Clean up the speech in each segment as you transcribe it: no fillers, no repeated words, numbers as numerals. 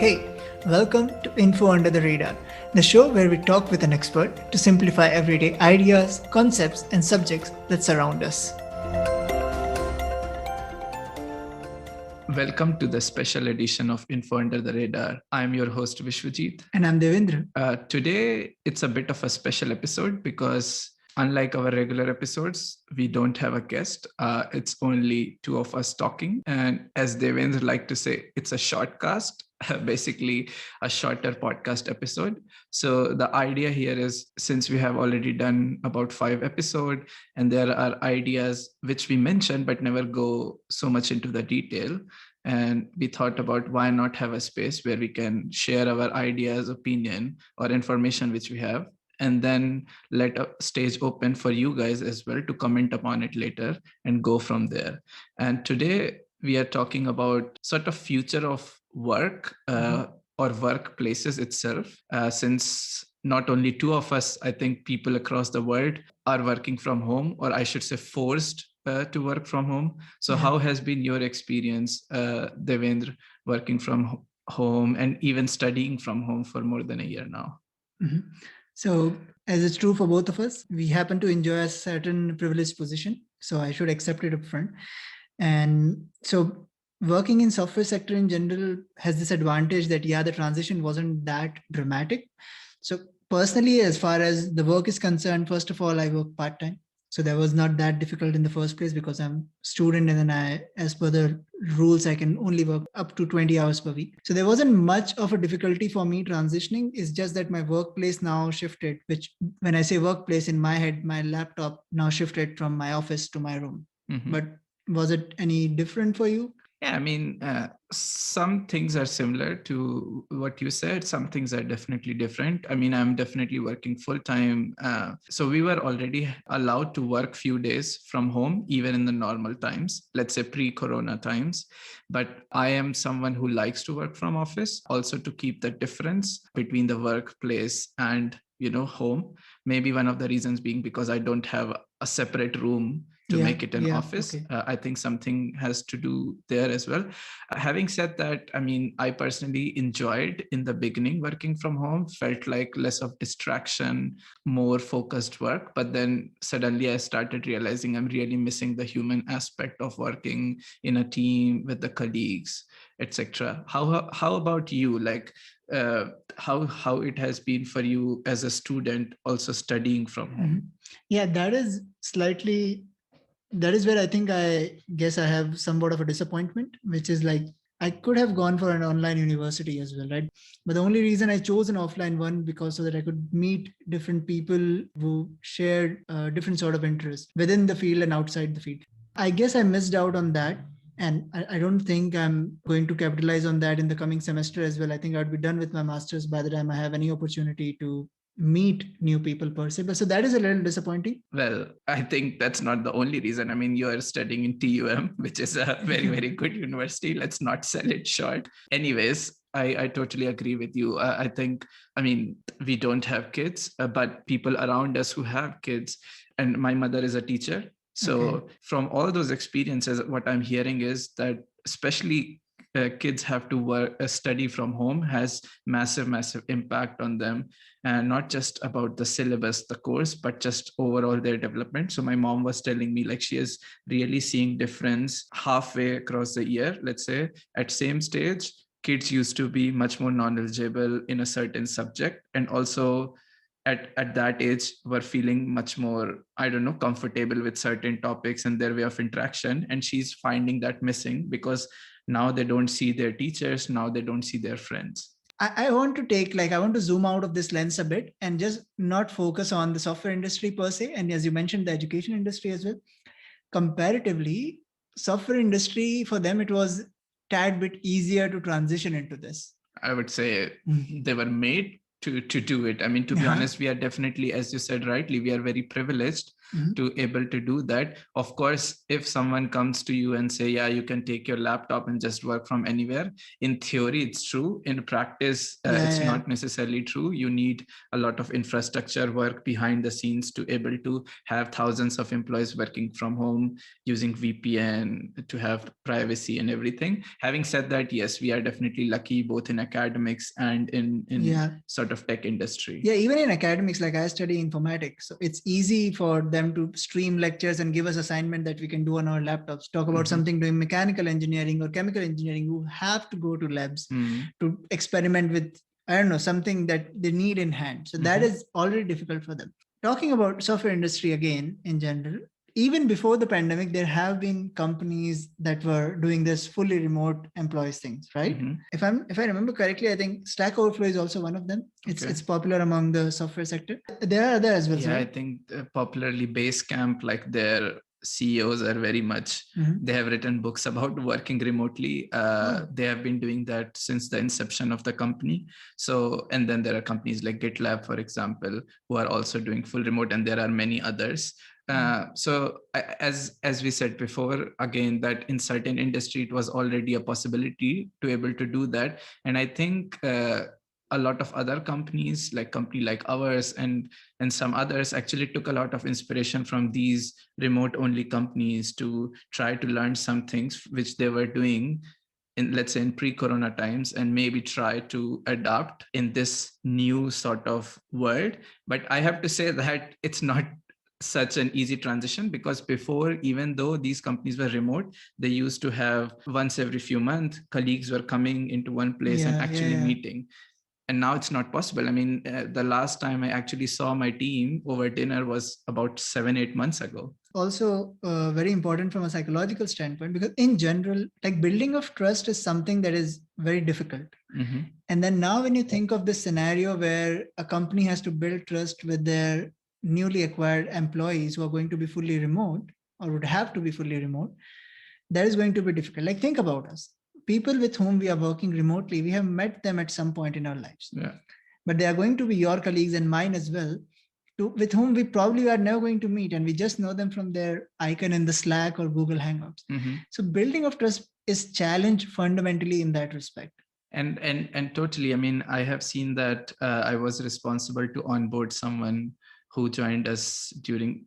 Hey, welcome to Info Under the Radar, the show where we talk with an expert to simplify everyday ideas, concepts, and subjects that surround us. Welcome to the special edition of Info Under the Radar. I'm your host, Vishwajit. And I'm Devendra. Today, it's a bit of a special episode because unlike our regular episodes, we don't have a guest. It's only two of us talking. And as Devendra like to say, it's a short cast, basically a shorter podcast episode. So the idea here is, since we have already done about 5 episodes and there are ideas which we mention but never go so much into the detail, and we thought about why not have a space where we can share our ideas, opinion, or information which we have, and then let a stage open for you guys as well to comment upon it later and go from there. And today we are talking about sort of future of work or workplaces itself, since not only two of us, I think people across the world are working from home, or I should say forced to work from home. So how has been your experience, Devendra, working from home and even studying from home for more than a year now? So, as it's true for both of us, we happen to enjoy a certain privileged position. So, I should accept it upfront. And so, working in software sector in general has this advantage that, the transition wasn't that dramatic. So, personally, as far as the work is concerned, first of all, I work part-time. So that was not that difficult in the first place because I'm student, and then as per the rules, I can only work up to 20 hours per week. So there wasn't much of a difficulty for me transitioning. It's just that my workplace now shifted, which when I say workplace in my head, my laptop now shifted from my office to my room. But was it any different for you? Yeah, I mean, some things are similar to what you said. Some things are definitely different. I mean, I'm definitely working full time. So we were already allowed to work few days from home, even in the normal times, let's say pre-corona times. But I am someone who likes to work from office, also to keep the difference between the workplace and home. Maybe one of the reasons being because I don't have a separate room to make it an office. Okay. I think something has to do there as well. Having said that, I mean, I personally enjoyed in the beginning working from home, felt like less of distraction, more focused work. But then suddenly I started realizing I'm really missing the human aspect of working in a team with the colleagues, etc. How about you? Like, how it has been for you as a student also studying from home? Yeah, that is where I guess I have somewhat of a disappointment, which is like I could have gone for an online university as well, right? But the only reason I chose an offline one because so that I could meet different people who shared different sort of interests within the field and outside the field. I guess I missed out on that. And I don't think I'm going to capitalize on that in the coming semester as well. I think I'd be done with my master's by the time I have any opportunity to meet new people per se. So that is a little disappointing. Well, I think that's not the only reason. I mean, you are studying in TUM, which is a very, very good university. Let's not sell it short. Anyways, I totally agree with you. I think, I mean, we don't have kids, but people around us who have kids, and my mother is a teacher. So from all those experiences, what I'm hearing is that especially kids have to work, study from home has massive impact on them, and not just about the syllabus, the course, but just overall their development. So my mom was telling me like she is really seeing difference halfway across the year. Let's say at same stage, kids used to be much more knowledgeable in a certain subject, and also at that age were feeling much more, I don't know, comfortable with certain topics and their way of interaction. And she's finding that missing because now they don't see their teachers, now they don't see their friends. I want to zoom out of this lens a bit and just not focus on the software industry per se. And as you mentioned, the education industry as well. Comparatively, software industry, for them, it was tad bit easier to transition into this. I would say they were made to do it. I mean, to be honest, we are definitely, as you said rightly, we are very privileged Mhm. to able to do that. Of course, if someone comes to you and say, yeah, you can take your laptop and just work from anywhere, in theory it's true. In practice, it's not necessarily true. You need a lot of infrastructure work behind the scenes to able to have thousands of employees working from home using VPN to have privacy and everything. Having said that, yes, we are definitely lucky both in academics and in sort of tech industry. Yeah, even in academics, like I study informatics, so it's easy for them to stream lectures and give us assignment that we can do on our laptops. Talk about something doing mechanical engineering or chemical engineering, who have to go to labs to experiment with, I don't know, something that they need in hand. So that is already difficult for them. Talking about software industry again in general, even before the pandemic, there have been companies that were doing this fully remote employees things, right? If I remember correctly, I think Stack Overflow is also one of them. It's popular among the software sector. There are other as well. Yeah, right? I think popularly Basecamp, like their CEOs are very much, they have written books about working remotely. They have been doing that since the inception of the company. So, and then there are companies like GitLab, for example, who are also doing full remote, and there are many others. So as we said before, again, that in certain industry, it was already a possibility to able to do that. And I think a lot of other companies, like company like ours and some others, actually took a lot of inspiration from these remote only companies to try to learn some things which they were doing in, let's say, in pre-corona times, and maybe try to adapt in this new sort of world. But I have to say that it's not such an easy transition, because before, even though these companies were remote, they used to have once every few months, colleagues were coming into one place and actually meeting. And now it's not possible. I mean, the last time I actually saw my team over dinner was about 7-8 months ago. Also very important from a psychological standpoint, because in general, like building of trust is something that is very difficult. And then now when you think of this scenario where a company has to build trust with their newly acquired employees who are going to be fully remote or would have to be fully remote, that is going to be difficult. Like think about us. People with whom we are working remotely, we have met them at some point in our lives. But they are going to be your colleagues and mine as well, with whom we probably are never going to meet, and we just know them from their icon in the Slack or Google Hangouts. So building of trust is challenged fundamentally in that respect. And totally. I mean, I have seen that I was responsible to onboard someone who joined us during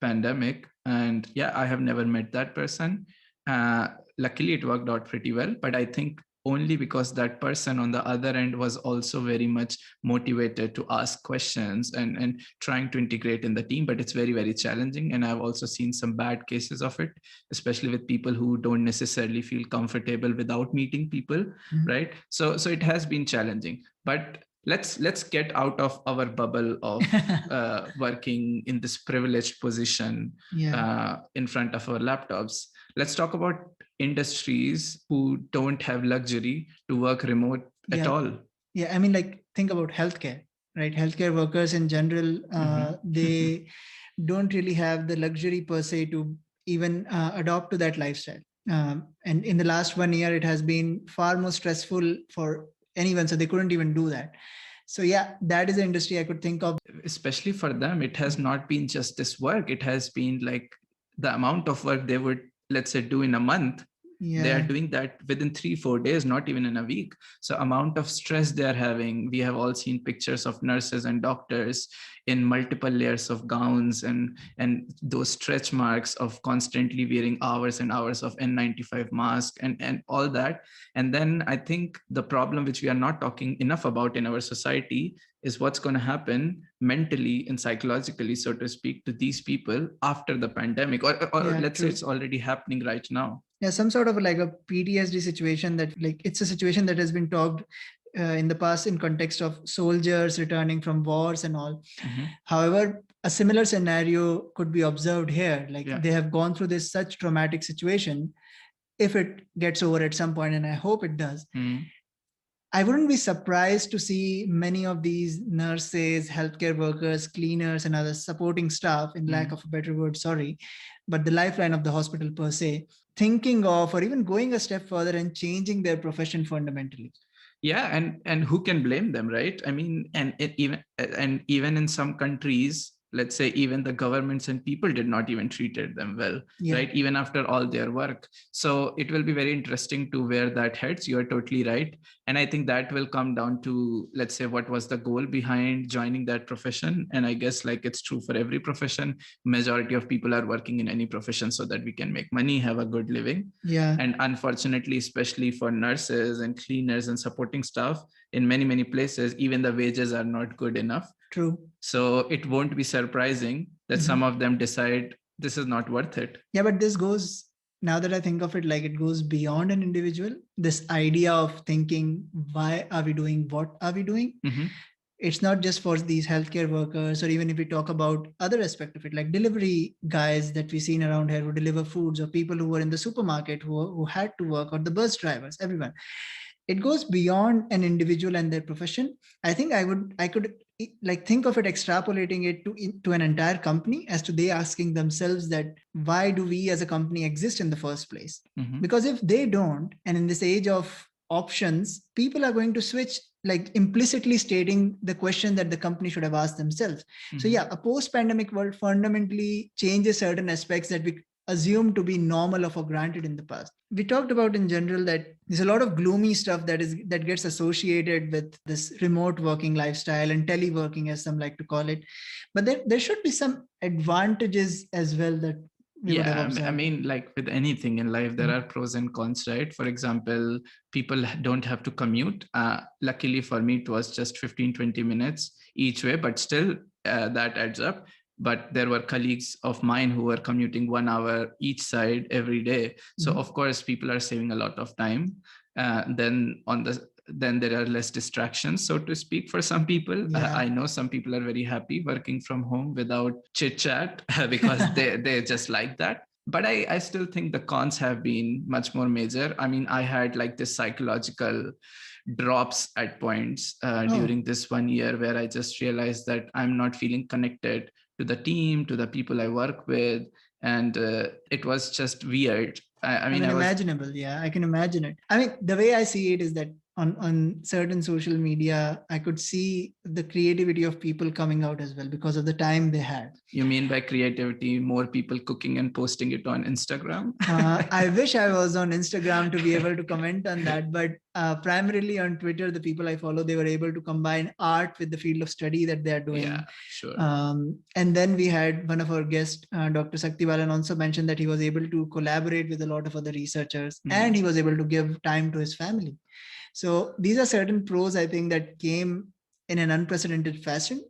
pandemic, and yeah, I have never met that person. Luckily, it worked out pretty well, but I think only because that person on the other end was also very much motivated to ask questions and trying to integrate in the team. But it's very, very challenging. And I've also seen some bad cases of it, especially with people who don't necessarily feel comfortable without meeting people, right? So it has been challenging. But let's get out of our bubble of working in this privileged position in front of our laptops. Let's talk about industries who don't have luxury to work remote at all. Yeah, I mean, like think about healthcare, right? Healthcare workers in general, they don't really have the luxury per se to even adopt to that lifestyle. And in the last 1 year, it has been far more stressful for anyone, so they couldn't even do that. So yeah, that is an industry I could think of. Especially for them, it has not been just this work. It has been like the amount of work they would, let's say, do in a month. They are doing that within 3-4 days, not even in a week. So amount of stress they're having. We have all seen pictures of nurses and doctors in multiple layers of gowns and those stretch marks of constantly wearing hours and hours of N95 mask and all that. And then I think the problem which we are not talking enough about in our society is what's going to happen mentally and psychologically, so to speak, to these people after the pandemic, or let's say it's already happening right now. Yeah, some sort of like a PTSD situation, that like it's a situation that has been talked in the past in context of soldiers returning from wars and all. However, a similar scenario could be observed here. Like they have gone through this such traumatic situation. If it gets over at some point, and I hope it does, I wouldn't be surprised to see many of these nurses, healthcare workers, cleaners, and other supporting staff, in lack of a better word, sorry, but the lifeline of the hospital per se, thinking of or even going a step further and changing their profession fundamentally. Yeah, and who can blame them, right? I mean, and even in some countries, let's say even the governments and people did not even treated them well, Yeah. right? Even after all their work. So it will be very interesting to where that heads. You are totally right. And I think that will come down to, let's say, what was the goal behind joining that profession. And I guess like it's true for every profession, majority of people are working in any profession so that we can make money, have a good living. Yeah. And unfortunately, especially for nurses and cleaners and supporting staff, in many places, even the wages are not good enough. True. So it won't be surprising that some of them decide this is not worth it. Yeah, but this goes, now that I think of it, like it goes beyond an individual. This idea of thinking, why are we doing what are we doing? It's not just for these healthcare workers, or even if we talk about other aspect of it, like delivery guys that we've seen around here who deliver foods, or people who were in the supermarket who had to work, or the bus drivers, everyone. It goes beyond an individual and their profession. I think I could like think of it, extrapolating it to an entire company, as to they asking themselves that why do we as a company exist in the first place? Because if they don't, and in this age of options, people are going to switch, like implicitly stating the question that the company should have asked themselves. So yeah, a post-pandemic world fundamentally changes certain aspects that we assumed to be normal or for granted in the past. We talked about in general that there's a lot of gloomy stuff that gets associated with this remote working lifestyle and teleworking, as some like to call it. But there should be some advantages as well that we would have observed. I mean, like with anything in life, there are pros and cons, right? For example, people don't have to commute. Luckily for me, it was just 15-20 minutes each way, but still that adds up. But there were colleagues of mine who were commuting 1 hour each side every day. So of course, people are saving a lot of time. Then there are less distractions, so to speak, for some people. Yeah. I know some people are very happy working from home without chit chat because they just like that. But I still think the cons have been much more major. I mean, I had like this psychological drops at points during this 1 year where I just realized that I'm not feeling connected to the team, to the people I work with. And it was just weird. I mean, unimaginable. Yeah, I can imagine it. I mean, the way I see it is that on certain social media, I could see the creativity of people coming out as well because of the time they had. You mean by creativity, more people cooking and posting it on Instagram? I wish I was on Instagram to be able to comment on that, but primarily on Twitter, the people I follow, they were able to combine art with the field of study that they're doing. Yeah, sure. And then we had one of our guests, Dr. Saktibalan, also mentioned that he was able to collaborate with a lot of other researchers, and he was able to give time to his family. So these are certain pros, I think, that came in an unprecedented fashion.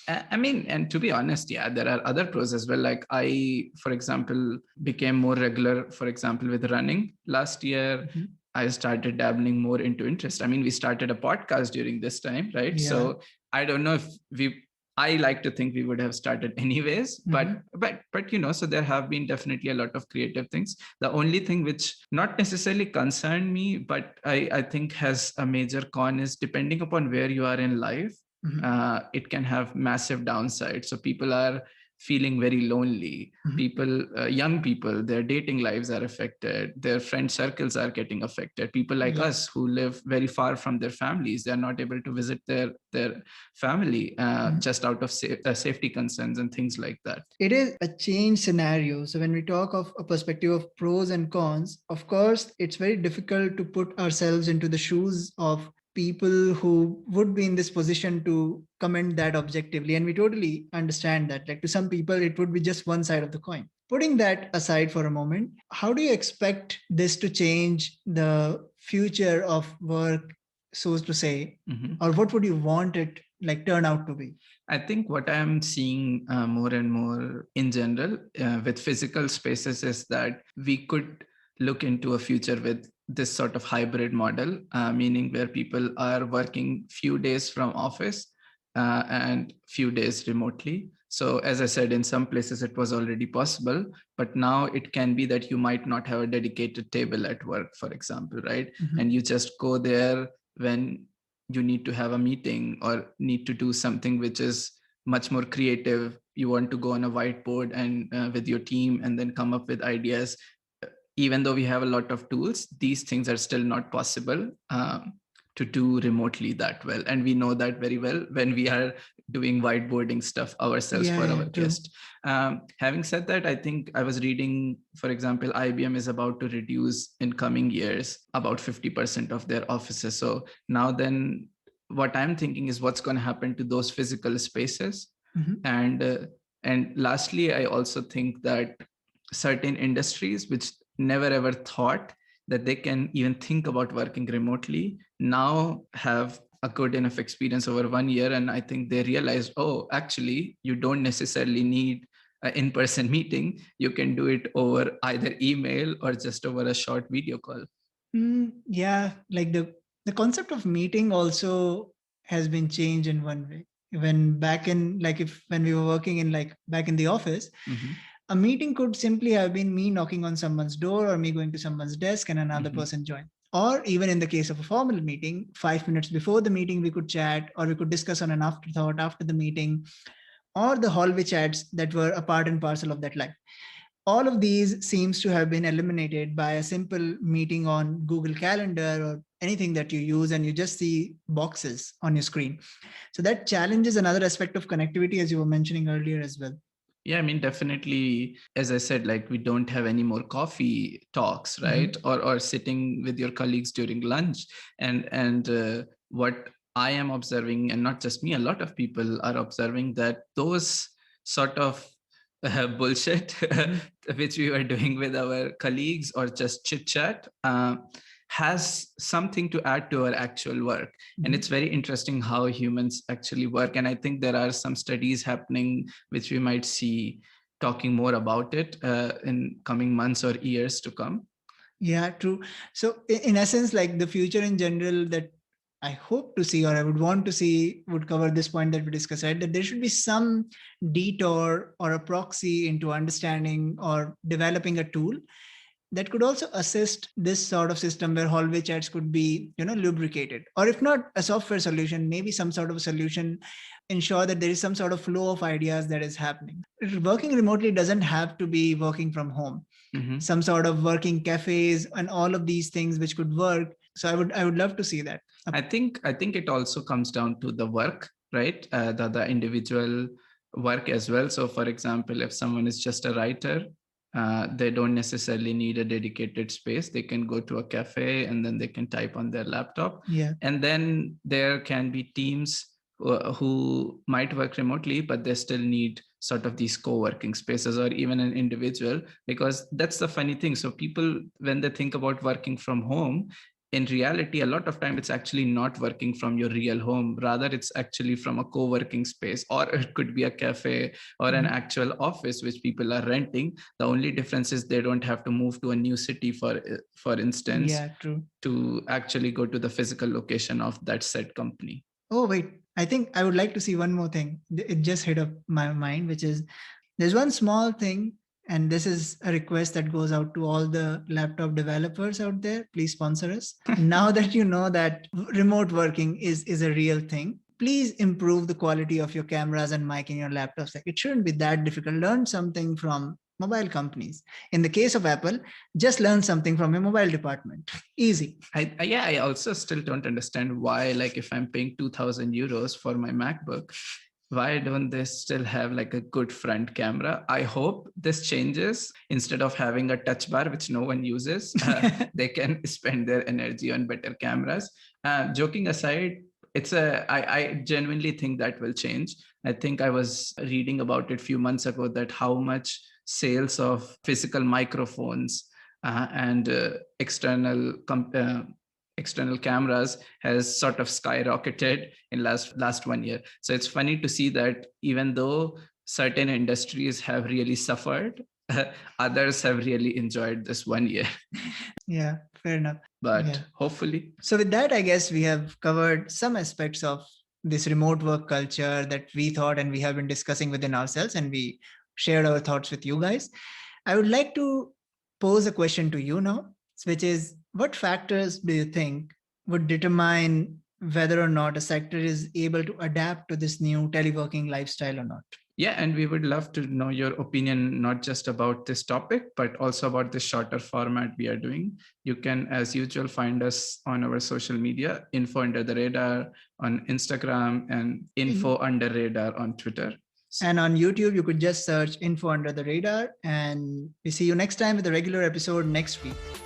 I mean, and to be honest, yeah, there are other pros as well. Like I, for example, became more regular, for example, with running last year. I started dabbling more into interest. I mean, we started a podcast during this time, right? Yeah. So I don't know if I like to think we would have started anyways, but you know, so there have been definitely a lot of creative things. The only thing which not necessarily concerned me, but I think has a major con is depending upon where you are in life, it can have massive downsides. So people are feeling very lonely. People, young people, their dating lives are affected. Their friend circles are getting affected. People like us who live very far from their families, they're not able to visit their family just out of safety concerns and things like that. It is a change scenario. So when we talk of a perspective of pros and cons, of course, it's very difficult to put ourselves into the shoes of people who would be in this position to comment that objectively. And we totally understand that. Like to some people, it would be just one side of the coin. Putting that aside for a moment, how do you expect this to change the future of work, so to say, or what would you want it like turn out to be? I think what I'm seeing more and more in general with physical spaces is that we could look into a future with this sort of hybrid model, meaning where people are working few days from office and few days remotely. So as I said, in some places it was already possible, but now it can be that you might not have a dedicated table at work, for example, right? And you just go there when you need to have a meeting or need to do something which is much more creative. You want to go on a whiteboard and with your team and then come up with ideas. Even though we have a lot of tools, these things are still not possible to do remotely that well. And we know that very well when we are doing whiteboarding stuff ourselves for our true. guest. Having said that, I think I was reading, for example, IBM is about to reduce in coming years about 50% of their offices. So now then what I'm thinking is what's going to happen to those physical spaces. And lastly, I also think that certain industries which never ever thought that they can even think about working remotely now have a good enough experience over 1 year. And I think they realized, oh, actually, you don't necessarily need an in-person meeting. You can do it over either email or just over a short video call. Yeah, like the concept of meeting also has been changed in one way. When back in when we were working in back in the office, a meeting could simply have been me knocking on someone's door or me going to someone's desk and another person join. Or even in the case of a formal meeting, 5 minutes before the meeting, we could chat or we could discuss on an afterthought after the meeting, or the hallway chats that were a part and parcel of that life. All of these seems to have been eliminated by a simple meeting on Google Calendar or anything that you use, and you just see boxes on your screen. So that challenges another aspect of connectivity, as you were mentioning earlier as well. Yeah, I mean, definitely, as I said, like we don't have any more coffee talks, right? Or sitting with your colleagues during lunch. And what I am observing, and not just me, a lot of people are observing that those sort of bullshit which we were doing with our colleagues or just chit chat has something to add to our actual work. And it's very interesting how humans actually work. And I think there are some studies happening which we might see talking more about it in coming months or years to come. Yeah, true. So in essence, like the future in general that I hope to see, or I would want to see, would cover this point that we discussed, right? That there should be some detour or a proxy into understanding or developing a tool that could also assist this sort of system where hallway chats could be, lubricated, or if not a software solution, maybe some sort of a solution, ensure that there is some sort of flow of ideas that is happening. Working remotely doesn't have to be working from home. Some sort of working cafes and all of these things which could work. So I would love to see that. I think it also comes down to the work, right? The individual work as well. So for example, if someone is just a writer, they don't necessarily need a dedicated space. They can go to a cafe and then they can type on their laptop. Yeah. And then there can be teams who might work remotely, but they still need sort of these co-working spaces, or even an individual, because that's the funny thing. So people, when they think about working from home, in reality, a lot of time it's actually not working from your real home. Rather, it's actually from a co-working space, or it could be a cafe or an actual office which people are renting. The only difference is they don't have to move to a new city, for instance, to actually go to the physical location of that said company. Oh, wait. I think I would like to see one more thing. It just hit up my mind, which is there's one small thing, and this is a request that goes out to all the laptop developers out there. Please sponsor us. Now that you know that remote working is a real thing, please improve the quality of your cameras and mic in your laptops. Like, it shouldn't be that difficult. Learn something from mobile companies. In the case of Apple, just learn something from your mobile department. Easy. I also still don't understand why, like if I'm paying 2,000 euros for my MacBook, why don't they still have like a good front camera? I hope this changes. Instead of having a touch bar, which no one uses, they can spend their energy on better cameras. Joking aside, I genuinely think that will change. I think I was reading about it a few months ago that how much sales of physical microphones and external cameras has sort of skyrocketed in last 1 year. So it's funny to see that even though certain industries have really suffered, others have really enjoyed this 1 year. Yeah, fair enough. But hopefully. So with that, I guess we have covered some aspects of this remote work culture that we thought and we have been discussing within ourselves, and we shared our thoughts with you guys. I would like to pose a question to you now, which is, what factors do you think would determine whether or not a sector is able to adapt to this new teleworking lifestyle or not? Yeah, and we would love to know your opinion, not just about this topic, but also about the shorter format we are doing. You can, as usual, find us on our social media, Info Under the Radar on Instagram and Info Under Radar on Twitter. And on YouTube, you could just search Info Under the Radar. And we see you next time with a regular episode next week.